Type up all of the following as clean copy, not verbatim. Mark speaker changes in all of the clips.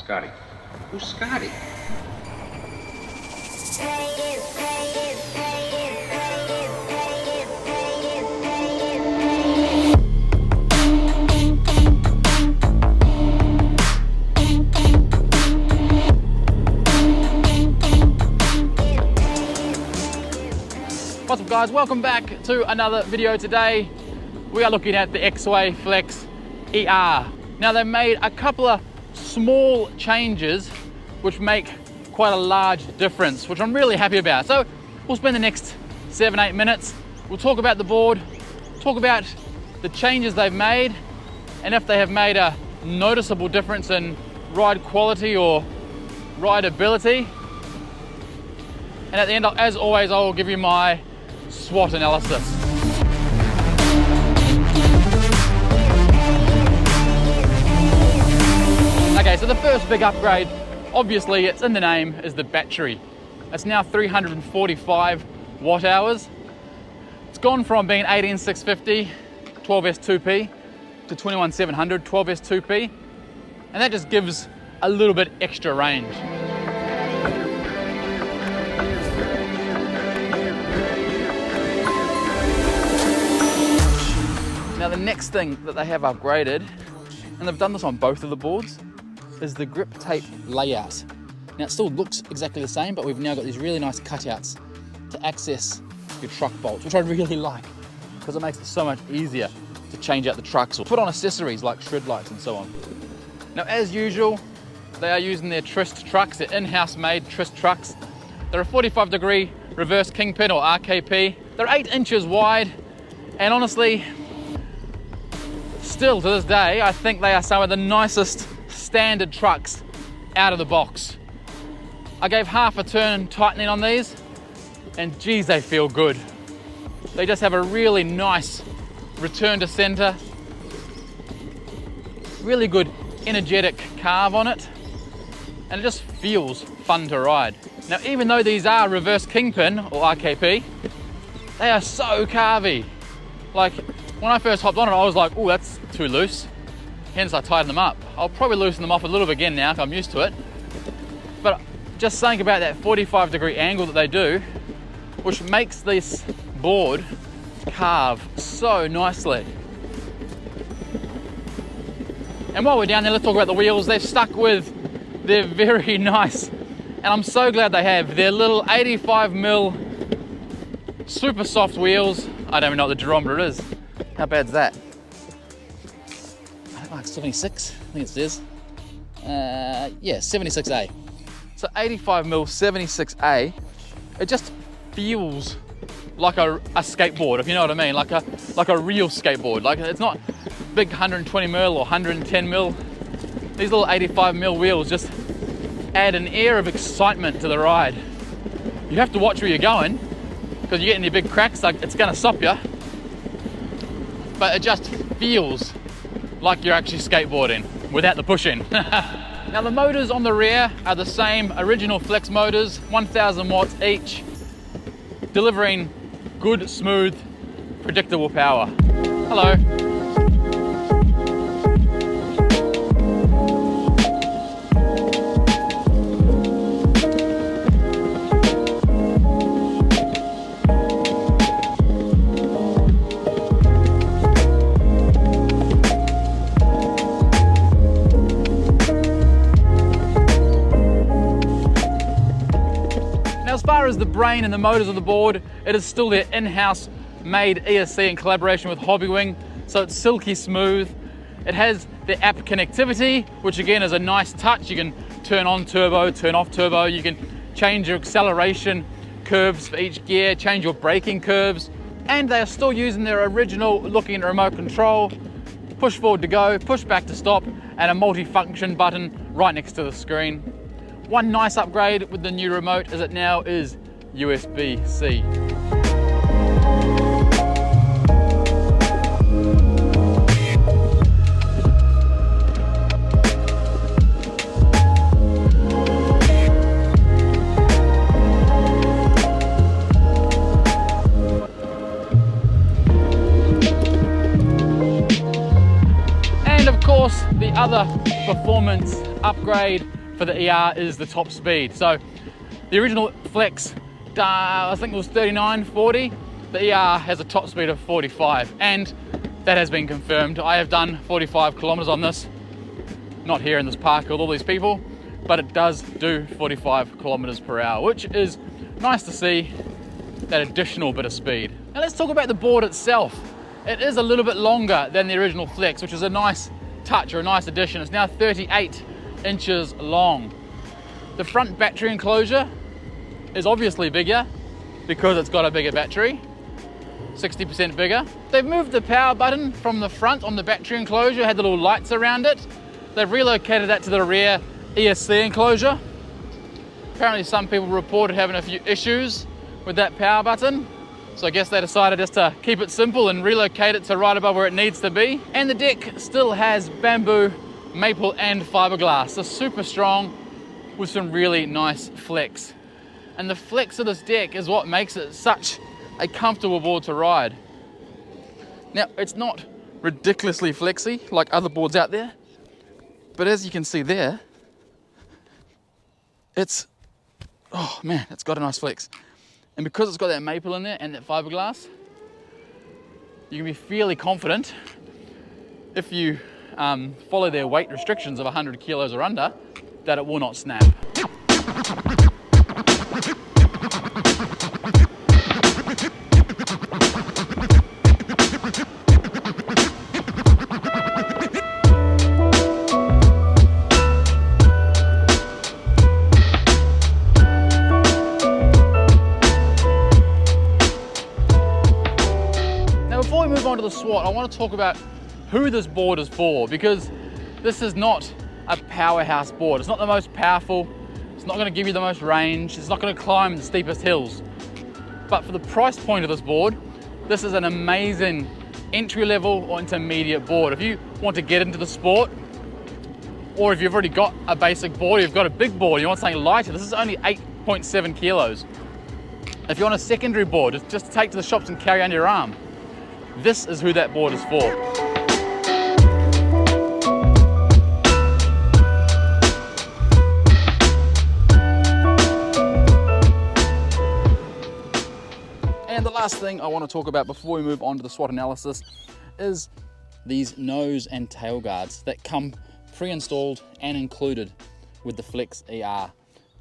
Speaker 1: Scotty. Who's Scotty?
Speaker 2: What's up guys, welcome back to another video. Today we are looking at the Exway Flex ER. Now they've made a couple of small changes which make quite a large difference, which I'm really happy about. So we'll spend the next 7-8 minutes, we'll talk about the board, talk about the changes they've made and if they have made a noticeable difference in ride quality or rideability. And at the end, as always, I will give you my SWOT analysis. Okay, so the first big upgrade, obviously it's in the name, is the battery. It's now 345 watt hours. It's gone from being 18650 12S2P to 21700 12S2P, and that just gives a little bit extra range. Now the next thing that they have upgraded, and they've done this on both of the boards, is the grip tape layout. Now it still looks exactly the same, but we've now got these really nice cutouts to access your truck bolts, which I really like, because it makes it so much easier to change out the trucks or put on accessories like shred lights and so on. Now as usual, they are using their Trist trucks, their in-house made Trist trucks. They're a 45-degree reverse kingpin or RKP. They're 8 inches wide, and honestly, still to this day, I think they are some of the nicest standard trucks out of the box. I gave half a turn tightening on these, and geez, they feel good. They just have a really nice return to center, really good energetic carve on it, and it just feels fun to ride. Now, even though these are reverse kingpin or RKP, they are so carvy. Like, when I first hopped on it, I was like, oh, that's too loose. Hence, I tightened them up. I'll probably loosen them off a little bit again now if I'm used to it. But just saying about that 45-degree angle that they do, which makes this board carve so nicely. And while we're down there, let's talk about the wheels. They've stuck with their very nice, and I'm so glad they have, their little 85mm super soft wheels. I don't even know what the durometer is. How bad's that? I think like 76, I think it says. Yeah, 76A. So 85mm 76A, it just feels like a skateboard, if you know what I mean, like a real skateboard. Like, it's not big 120mm or 110mm. These little 85mm wheels just add an air of excitement to the ride. You have to watch where you're going, because you get any big cracks, like it's gonna stop you. But it just feels like you're actually skateboarding without the pushing. Now the motors on the rear are the same original Flex motors, 1000 watts each, delivering good, smooth, predictable power. Hello. As far as the brain and the motors of the board, it is still their in-house made ESC in collaboration with Hobbywing, so it's silky smooth. It has the app connectivity, which again is a nice touch. You can turn on turbo, turn off turbo, you can change your acceleration curves for each gear, change your braking curves, and they are still using their original looking remote control, push forward to go, push back to stop, and a multi-function button right next to the screen. One nice upgrade with the new remote is it now is USB-C. And of course, the other performance upgrade for the ER is the top speed. So the original Flex, I think it was 39, 40. The ER has a top speed of 45, and that has been confirmed. I have done 45 kilometers on this, not here in this park with all these people, but it does do 45 kilometers per hour, which is nice to see that additional bit of speed. Now let's talk about the board itself. It is a little bit longer than the original Flex, which is a nice touch or a nice addition. It's now 38 inches long. The front battery enclosure is obviously bigger because it's got a bigger battery, 60% bigger. They've moved the power button from the front on the battery enclosure, had the little lights around it. They've relocated that to the rear ESC enclosure. Apparently some people reported having a few issues with that power button. So I guess they decided just to keep it simple and relocate it to right above where it needs to be. And the deck still has bamboo, maple and fiberglass. So super strong with some really nice flex. And the flex of this deck is what makes it such a comfortable board to ride. Now, it's not ridiculously flexy like other boards out there, but as you can see there, it's, oh man, it's got a nice flex. And because it's got that maple in there and that fiberglass, you can be fairly confident if you follow their weight restrictions of 100 kilos or under, that it will not snap. Before we move on to the SWOT, I want to talk about who this board is for, because this is not a powerhouse board. It's not the most powerful, it's not going to give you the most range, it's not going to climb the steepest hills. But for the price point of this board, this is an amazing entry-level or intermediate board. If you want to get into the sport, or if you've already got a basic board, you've got a big board, you want something lighter, this is only 8.7 kilos. If you want a secondary board, just take to the shops and carry under your arm, this is who that board is for. And the last thing I want to talk about before we move on to the SWOT analysis is these nose and tail guards that come pre-installed and included with the Flex ER.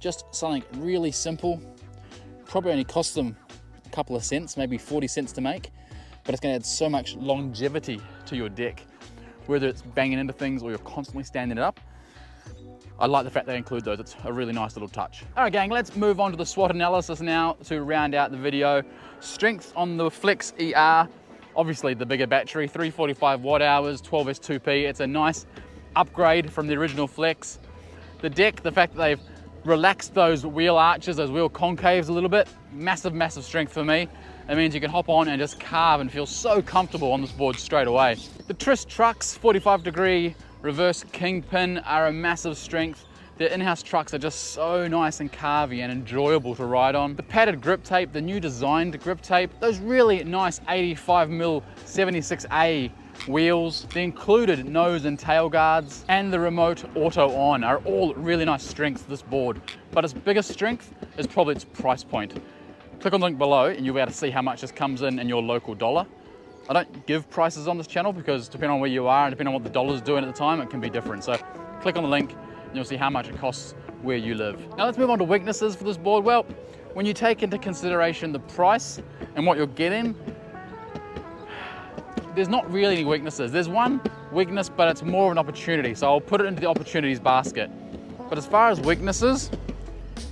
Speaker 2: Just something really simple, probably only costs them a couple of cents, maybe 40 cents to make, but it's going to add so much longevity to your deck, whether it's banging into things or you're constantly standing it up. I like the fact they include those. It's a really nice little touch. All right, gang, let's move on to the SWOT analysis now to round out the video. Strength on the Flex ER, obviously the bigger battery, 345 watt hours, 12S2P. It's a nice upgrade from the original Flex. The deck, the fact that they've relaxed those wheel arches, those wheel concaves a little bit, massive, massive strength for me. It means you can hop on and just carve and feel so comfortable on this board straight away. The Trist trucks, 45-degree reverse kingpin, are a massive strength. Their in-house trucks are just so nice and carvy and enjoyable to ride on. The padded grip tape, the new designed grip tape, those really nice 85mm 76A wheels, the included nose and tail guards, and the remote auto on are all really nice strengths of this board. But its biggest strength is probably its price point. Click on the link below and you'll be able to see how much this comes in your local dollar. I don't give prices on this channel because depending on where you are and depending on what the dollar's doing at the time, it can be different. So click on the link and you'll see how much it costs where you live. Now let's move on to weaknesses for this board. Well, when you take into consideration the price and what you're getting, there's not really any weaknesses. There's one weakness, but it's more of an opportunity. So I'll put it into the opportunities basket. But as far as weaknesses,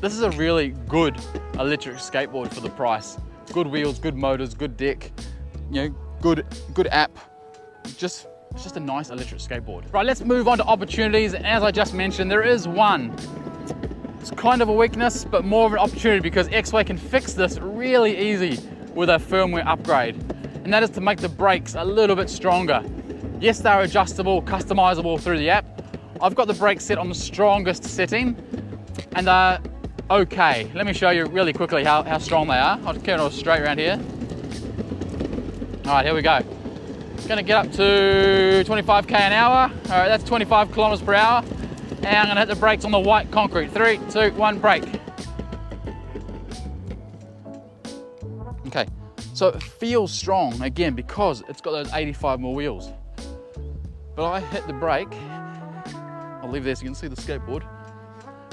Speaker 2: this is a really good electric skateboard for the price. Good wheels, good motors, good deck, you know, good app. It's just a nice electric skateboard. Right, let's move on to opportunities. And as I just mentioned, there is one. It's kind of a weakness, but more of an opportunity because Exway can fix this really easy with a firmware upgrade. And that is to make the brakes a little bit stronger. Yes, they're adjustable, customizable through the app. I've got the brakes set on the strongest setting and okay, let me show you really quickly how strong they are. I'll just keep it straight around here. All right, here we go. Gonna get up to 25k an hour. All right, that's 25 kilometers per hour. And I'm gonna hit the brakes on the white concrete. 3, 2, 1, brake. Okay, so it feels strong, again, because it's got those 85mm wheels. But I hit the brake, I'll leave this so you can see the skateboard.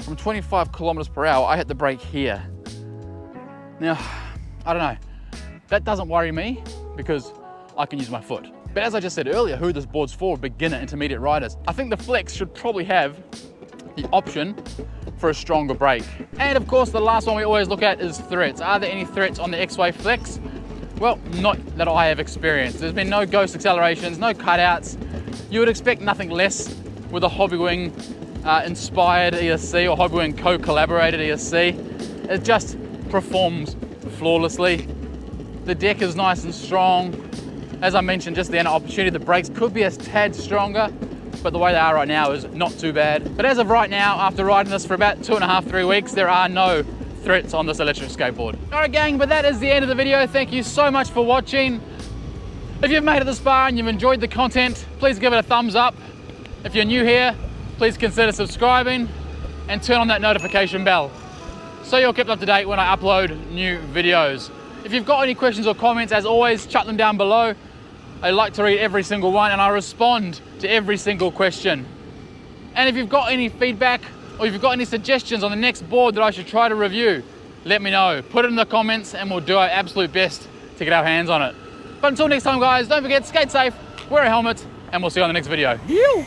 Speaker 2: From 25 kilometers per hour, I hit the brake here. Now, I don't know, that doesn't worry me because I can use my foot. But as I just said earlier, who this board's for, beginner, intermediate riders. I think the Flex should probably have the option for a stronger brake. And of course, the last one we always look at is threats. Are there any threats on the Exway Flex? Well, not that I have experienced. There's been no ghost accelerations, no cutouts. You would expect nothing less with a Hobbywing inspired ESC or Hobbywing co-collaborated ESC. It just performs flawlessly. The deck is nice and strong. As I mentioned just then, opportunity, the brakes could be a tad stronger, but the way they are right now is not too bad. But as of right now, after riding this for about 2.5, 3 weeks, there are no threats on this electric skateboard. All right, gang, but that is the end of the video. Thank you so much for watching. If you've made it this far and you've enjoyed the content, please give it a thumbs up. If you're new here, please consider subscribing and turn on that notification bell so you're kept up to date when I upload new videos. If you've got any questions or comments, as always, chuck them down below. I like to read every single one and I respond to every single question. And if you've got any feedback or if you've got any suggestions on the next board that I should try to review, let me know. Put it in the comments and we'll do our absolute best to get our hands on it. But until next time, guys, don't forget, skate safe, wear a helmet, and we'll see you on the next video. Yew!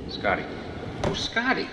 Speaker 1: Scotty. Oh, Scotty.